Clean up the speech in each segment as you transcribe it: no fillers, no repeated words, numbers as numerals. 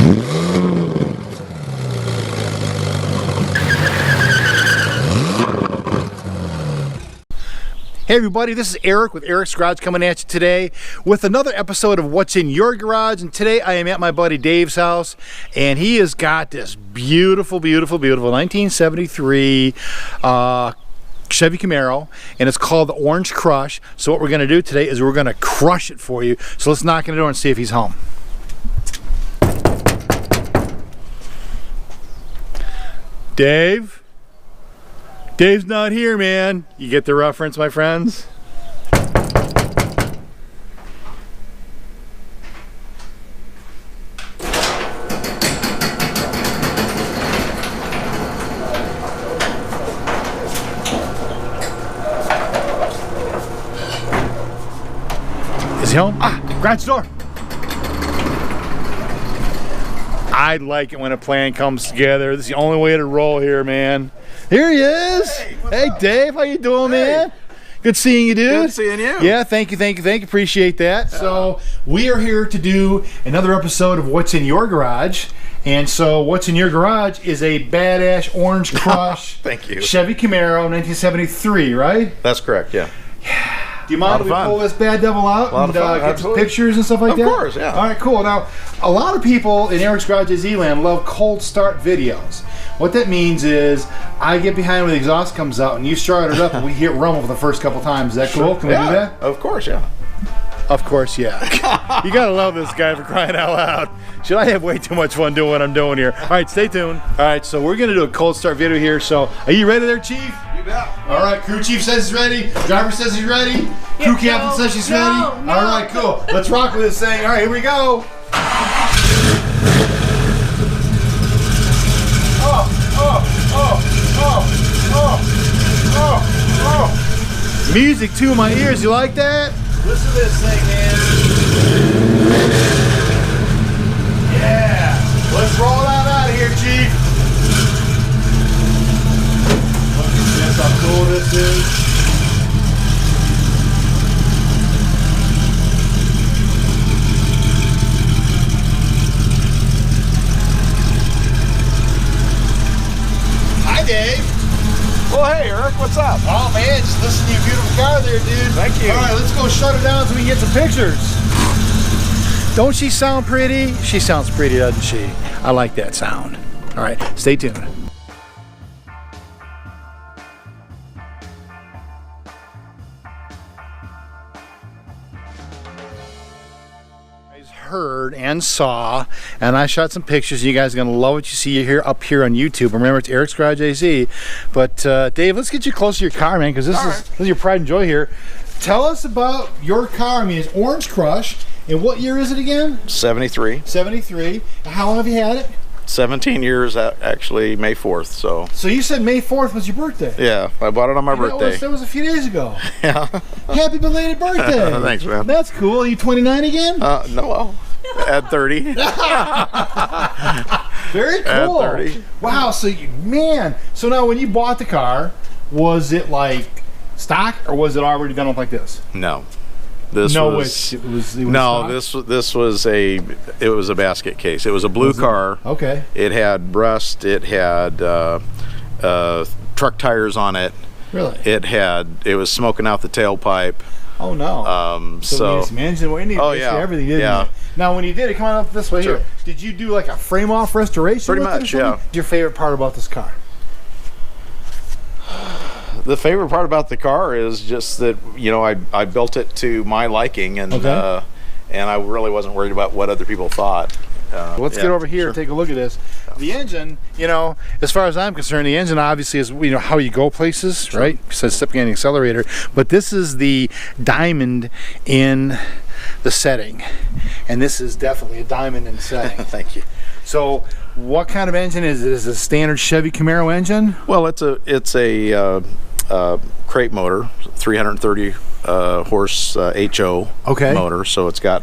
Hey everybody, this is Eric with Eric's Garage coming at you today with another episode of What's in Your Garage. And today I am at my buddy Dave's house, and he has got this beautiful 1973 Chevy Camaro, and it's called the Orange Crush. So what we're going to do today is we're going to crush it for you. So let's knock on the door and see if he's home. Dave? Dave's not here, man. You get the reference, my friends? Is he home? Garage door. I like it when a plan comes together. This is the only way to roll here, man. Here he is. Hey, Dave, how you doing, man? Good seeing you, dude. Good seeing you. Yeah, thank you. Appreciate that. So we are here to do another episode of What's in Your Garage. And so what's in your garage is a badass Orange Crush Thank you. Chevy Camaro 1973, right? That's correct, yeah. Do you mind if we pull this bad devil out and get some pictures and stuff like that? Of course, yeah. All right, cool. Now, a lot of people in Eric's Garage Land love cold start videos. What that means is I get behind when the exhaust comes out and you start it up and we hear it rumble for the first couple times. Is that cool? Can we do that? Of course, yeah. Of course, yeah. You gotta love this guy, for crying out loud. Should I have way too much fun doing what I'm doing here? All right, stay tuned. All right, so we're gonna do a cold start video here. So, are you ready there, Chief? You bet. All right, crew chief says he's ready. Driver says he's ready. Crew captain says she's ready. All right, cool. Let's rock with this thing. All right, here we go. Music to my ears. You like that? Listen to this thing, man. Yeah. Let's roll that out of here, Chief. Look at this, how cool this is. Hi, Dave. Well, hey, Eric, what's up? Oh, man, just listen to your beautiful car there, dude. Thank you. All right, let's go shut her down so we can get some pictures. Don't she sound pretty? She sounds pretty, doesn't she? I like that sound. All right, stay tuned. Heard and saw, and I shot some pictures. You guys are gonna love what you see here up here on YouTube. Remember, it's Eric's Garage AZ. But Dave, let's get you close to your car, man, because this is your pride and joy here. Tell us about your car. I mean, it's Orange Crush, and what year is it again? 73. 73. How long have you had it? 17 years, actually, May 4th, so. So you said May 4th was your birthday? Yeah, I bought it on my birthday. That was a few days ago. Yeah. Happy belated birthday. Thanks, man. That's cool. Are you 29 again? No, well, at 30. Very cool. At 30. Wow, so so now when you bought the car, was it like stock or was it already done up like this? No. This was a basket case. It was a blue car. Okay. It had rust. It had truck tires on it. Really? It was smoking out the tailpipe. Oh no. So we need some engine. We need everything. Didn't you? Now, when you did it, come on up this way here. Did you do like a frame off restoration? Pretty much, yeah. What's your favorite part about this car? The favorite part about the car is just that, you know, I built it to my liking, and I really wasn't worried about what other people thought. Let's get over here and take a look at this. The engine, you know, as far as I'm concerned, the engine obviously is, you know, how you go places, right? Besides stepping on the accelerator. But this is the diamond in the setting, and this is definitely a diamond in the setting. Thank you. So, what kind of engine is it? Is it a standard Chevy Camaro engine? Well, it's a crate motor, 330 horse HO motor, so it's got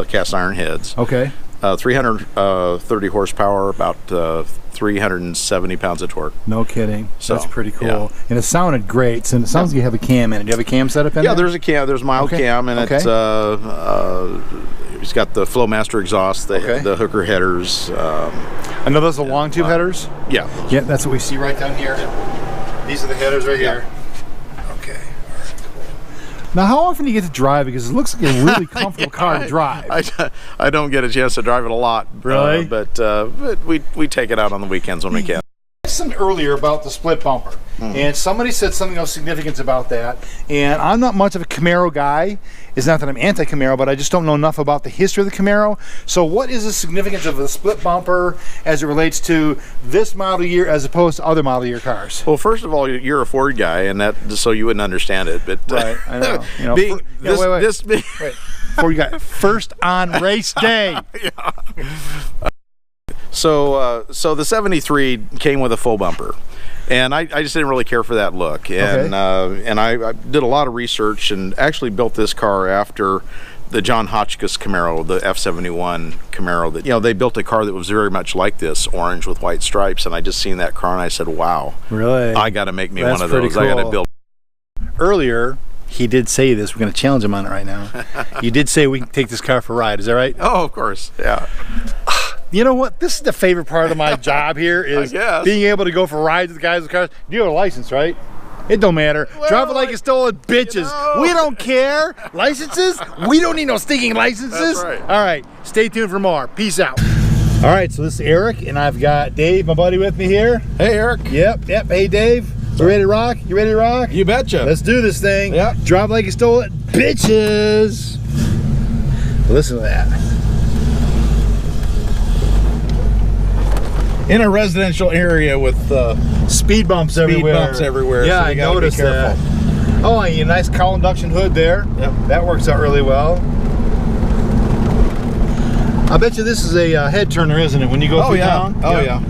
cast iron heads. Okay. 330 horsepower, about 370 pounds of torque. No kidding. So that's pretty cool. Yeah. And it sounded great. And it sounds like you have a cam in it. Do you have a cam setup in there? Yeah, there's a cam. There's mild cam, and it's He's got the Flowmaster exhaust, the hooker headers. I know those are the long tube headers. Yeah. Yeah, that's what we see right down here. These are the headers right here. Okay. Now, how often do you get to drive? Because it looks like a really comfortable car to drive. I don't get a chance to drive it a lot. Really? But we take it out on the weekends when we can. I said earlier about the split bumper, and somebody said something of significance about that, and I'm not much of a Camaro guy. It's not that I'm anti-Camaro, but I just don't know enough about the history of the Camaro. So what is the significance of the split bumper as it relates to this model year as opposed to other model year cars? Well, first of all, you're a Ford guy, and that so you wouldn't understand it. But right, I know. You know, wait. Ford guy, first on race day. So the 73 came with a full bumper, and I just didn't really care for that look. And and I did a lot of research and actually built this car after the John Hotchkiss Camaro, the F71 Camaro. That they built a car that was very much like this, orange with white stripes. And I just seen that car and I said, wow, really? I got to make me That's one of those. Cool. I got to build. Earlier, he did say this. We're going to challenge him on it right now. You did say we can take this car for a ride. Is that right? Oh, of course. Yeah. You know what? This is the favorite part of my job here is being able to go for rides with the guys with cars. You have a license, right? It don't matter. Well, drive it like you stole it, bitches. We don't care. Licenses? We don't need no stinking licenses. That's right. All right. Stay tuned for more. Peace out. All right. So this is Eric, and I've got Dave, my buddy, with me here. Hey, Eric. Yep. Hey, Dave. You ready to rock? You ready to rock? You betcha. Let's do this thing. Yep. Drive like you stole it, bitches. Listen to that. In a residential area with speed bumps everywhere. Yeah, so I noticed that. Oh, and a nice cowl induction hood there. Yep. That works out really well. I bet you this is a head turner, isn't it? When you go through town. Oh yeah.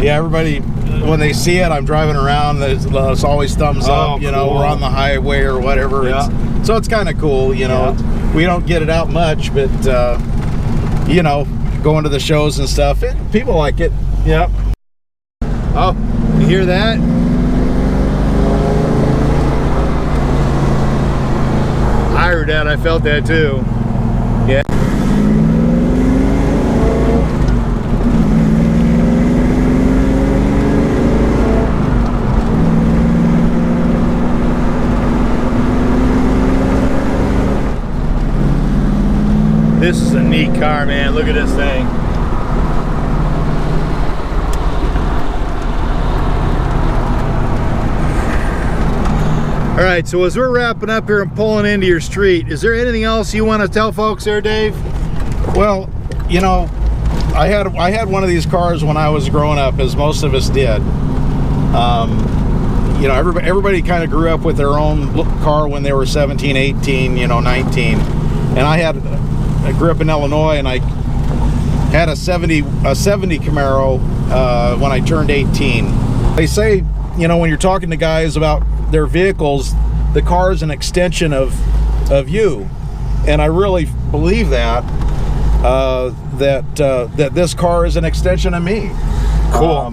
Yeah, everybody when they see it, I'm driving around. It's always thumbs up. You know, cool. we're on the highway or whatever. Yeah. So it's kind of cool. You know, we don't get it out much, but you know, going to the shows and stuff, people like it. Yep. Oh, you hear that? I heard that. I felt that too. Yeah. This is a neat car, man. Look at this thing. All right, so as we're wrapping up here and pulling into your street, is there anything else you want to tell folks there, Dave? Well, you know, I had one of these cars when I was growing up, as most of us did. You know, everybody kind of grew up with their own car when they were 17, 18, you know, 19. And I grew up in Illinois, and I had a 70 Camaro when I turned 18. They say, you know, when you're talking to guys about their vehicles, the car is an extension of you, and I really believe that that this car is an extension of me. Cool.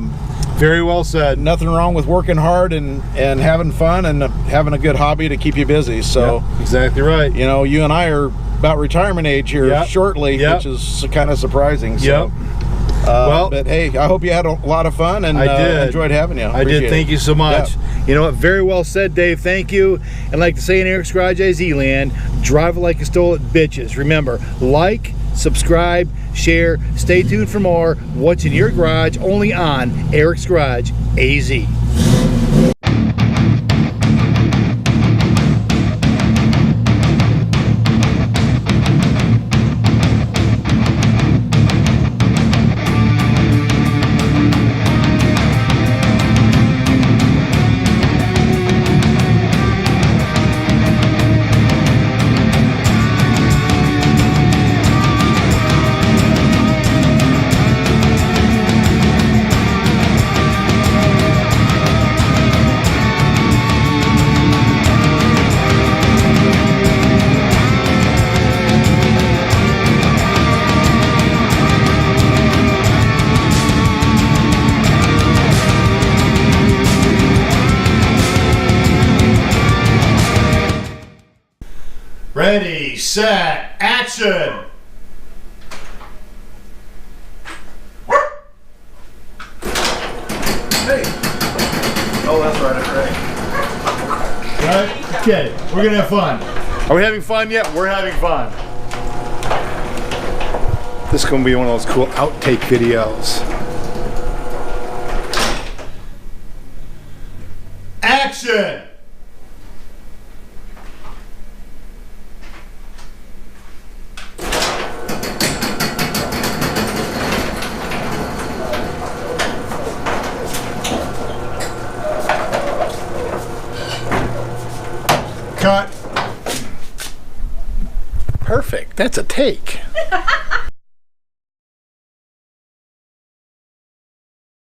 Very well said. Nothing wrong with working hard and having fun and having a good hobby to keep you busy. So exactly right. You know, you and I are about retirement age here shortly, which is kind of surprising. So. Well, but hey, I hope you had a lot of fun, and I did. Enjoyed having you. I did. Thank you so much. Yeah. You know what? Very well said, Dave. Thank you. And like to say in Eric's Garage AZ land, drive it like you stole it, bitches. Remember, like, subscribe, share. Stay tuned for more. What's in your garage? Only on Eric's Garage AZ. Ready, set, action! Action! Hey. Oh, that's right. Right? Okay, we're gonna have fun. Are we having fun yet? We're having fun. This is gonna be one of those cool outtake videos. Action! Cut. Perfect. That's a take.